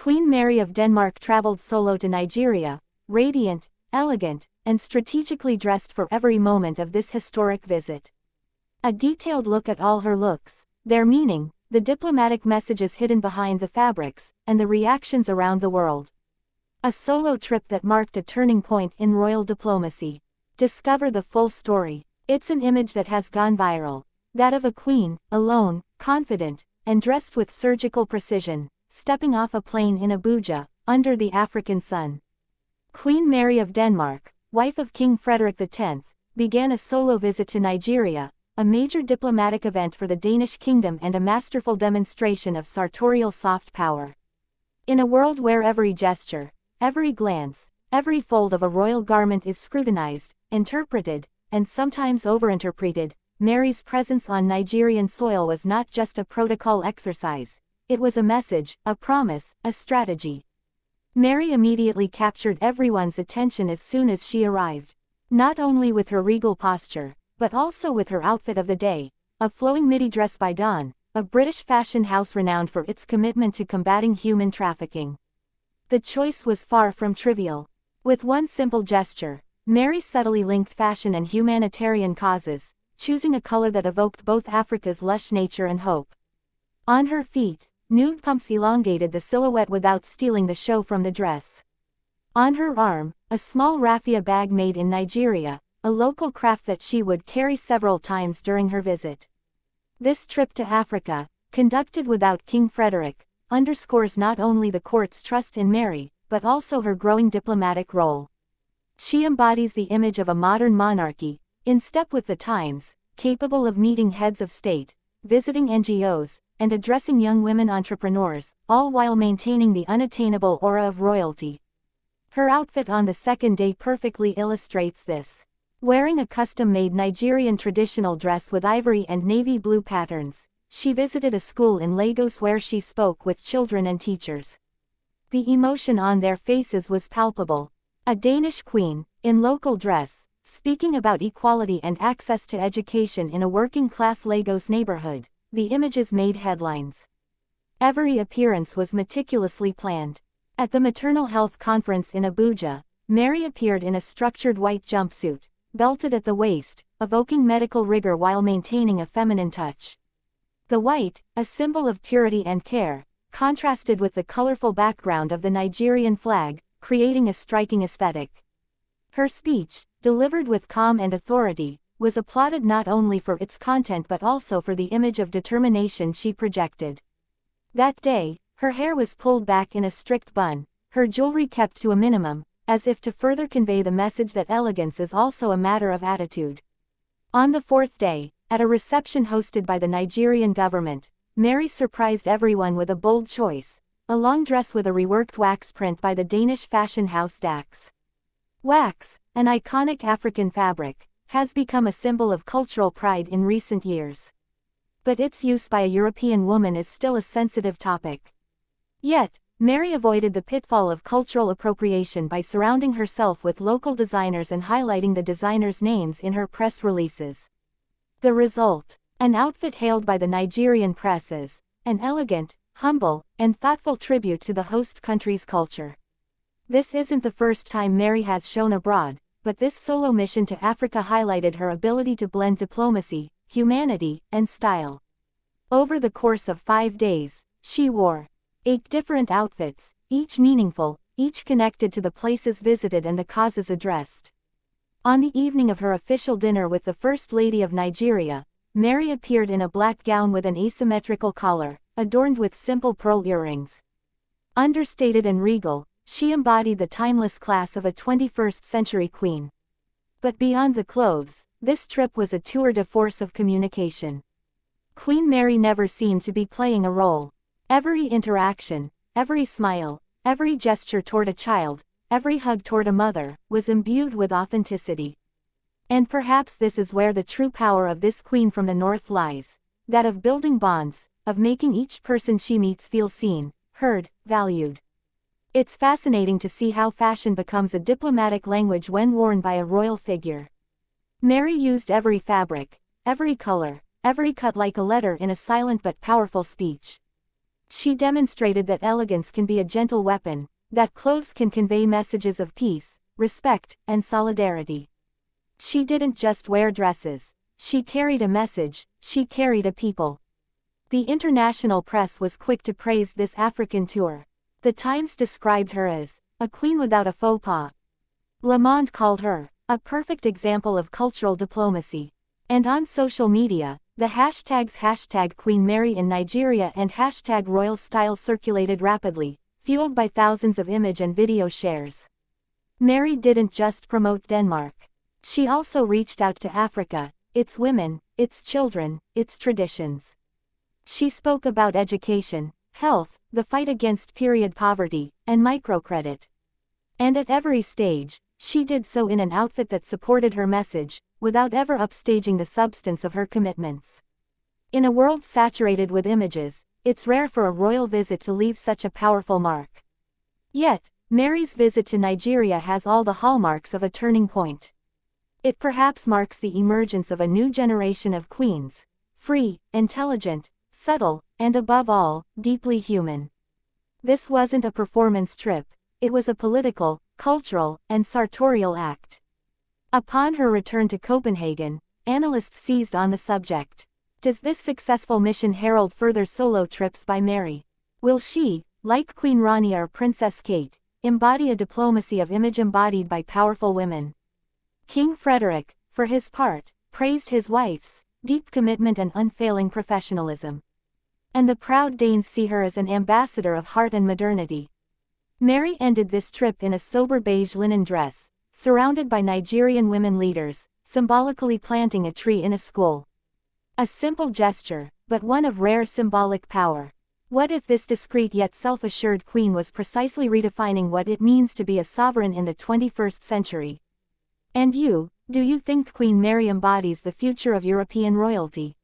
Queen Mary of Denmark traveled solo to Nigeria, radiant, elegant, and strategically dressed for every moment of this historic visit. A detailed look at all her looks, their meaning, the diplomatic messages hidden behind the fabrics, and the reactions around the world. A solo trip that marked a turning point in royal diplomacy. Discover the full story. It's an image that has gone viral. That of a queen, alone, confident, and dressed with surgical precision, stepping off a plane in Abuja, under the African sun. Queen Mary of Denmark, wife of King Frederick X, began a solo visit to Nigeria, a major diplomatic event for the Danish kingdom and a masterful demonstration of sartorial soft power. In a world where every gesture, every glance, every fold of a royal garment is scrutinized, interpreted, and sometimes overinterpreted, Mary's presence on Nigerian soil was not just a protocol exercise. It was a message, a promise, a strategy. Mary immediately captured everyone's attention as soon as she arrived. Not only with her regal posture, but also with her outfit of the day, a flowing midi dress by Dawn, a British fashion house renowned for its commitment to combating human trafficking. The choice was far from trivial. With one simple gesture, Mary subtly linked fashion and humanitarian causes, choosing a color that evoked both Africa's lush nature and hope. On her feet, nude pumps elongated the silhouette without stealing the show from the dress. On her arm, a small raffia bag made in Nigeria, a local craft that she would carry several times during her visit. This trip to Africa, conducted without King Frederick, underscores not only the court's trust in Mary, but also her growing diplomatic role. She embodies the image of a modern monarchy, in step with the times, capable of meeting heads of state, visiting NGOs, and addressing young women entrepreneurs, all while maintaining the unattainable aura of royalty. Her outfit on the second day perfectly illustrates this. Wearing a custom-made Nigerian traditional dress with ivory and navy blue patterns, she visited a school in Lagos where she spoke with children and teachers. The emotion on their faces was palpable. A Danish queen, in local dress, speaking about equality and access to education in a working-class Lagos neighborhood. The images made headlines. Every appearance was meticulously planned. At the Maternal Health Conference in Abuja, Mary appeared in a structured white jumpsuit, belted at the waist, evoking medical rigor while maintaining a feminine touch. The white, a symbol of purity and care, contrasted with the colorful background of the Nigerian flag, creating a striking aesthetic. Her speech, delivered with calm and authority, was applauded not only for its content but also for the image of determination she projected. That day, her hair was pulled back in a strict bun, her jewelry kept to a minimum, as if to further convey the message that elegance is also a matter of attitude. On the fourth day, at a reception hosted by the Nigerian government, Mary surprised everyone with a bold choice, a long dress with a reworked wax print by the Danish fashion house Dax. Wax, an iconic African fabric, has become a symbol of cultural pride in recent years. But its use by a European woman is still a sensitive topic. Yet, Mary avoided the pitfall of cultural appropriation by surrounding herself with local designers and highlighting the designers' names in her press releases. The result, an outfit hailed by the Nigerian press as an elegant, humble, and thoughtful tribute to the host country's culture. This isn't the first time Mary has shown abroad, but this solo mission to Africa highlighted her ability to blend diplomacy, humanity, and style. Over the course of 5 days, she wore 8 different outfits, each meaningful, each connected to the places visited and the causes addressed. On the evening of her official dinner with the First Lady of Nigeria, Mary appeared in a black gown with an asymmetrical collar, adorned with simple pearl earrings. Understated and regal, she embodied the timeless class of a 21st-century queen. But beyond the clothes, this trip was a tour de force of communication. Queen Mary never seemed to be playing a role. Every interaction, every smile, every gesture toward a child, every hug toward a mother, was imbued with authenticity. And perhaps this is where the true power of this queen from the north lies, that of building bonds, of making each person she meets feel seen, heard, valued. It's fascinating to see how fashion becomes a diplomatic language when worn by a royal figure. Mary used every fabric, every color, every cut like a letter in a silent but powerful speech. She demonstrated that elegance can be a gentle weapon, that clothes can convey messages of peace, respect, and solidarity. She didn't just wear dresses. She carried a message, she carried a people. The international press was quick to praise this African tour. The Times described her as a queen without a faux pas. Le Monde called her a perfect example of cultural diplomacy. And on social media, the hashtags #Queen Mary in Nigeria and #Royal Style circulated rapidly, fueled by thousands of image and video shares. Mary didn't just promote Denmark. She also reached out to Africa, its women, its children, its traditions. She spoke about education, health, the fight against period poverty, and microcredit. And at every stage, she did so in an outfit that supported her message, without ever upstaging the substance of her commitments. In a world saturated with images, it's rare for a royal visit to leave such a powerful mark. Yet, Mary's visit to Nigeria has all the hallmarks of a turning point. It perhaps marks the emergence of a new generation of queens, free, intelligent, subtle, and above all, deeply human. This wasn't a performance trip, it was a political, cultural, and sartorial act. Upon her return to Copenhagen, analysts seized on the subject. Does this successful mission herald further solo trips by Mary? Will she, like Queen Rani or Princess Kate, embody a diplomacy of image embodied by powerful women? King Frederick, for his part, praised his wife's deep commitment and unfailing professionalism. And the proud Danes see her as an ambassador of heart and modernity. Mary ended this trip in a sober beige linen dress, surrounded by Nigerian women leaders, symbolically planting a tree in a school. A simple gesture, but one of rare symbolic power. What if this discreet yet self-assured queen was precisely redefining what it means to be a sovereign in the 21st century? And you, do you think Queen Mary embodies the future of European royalty?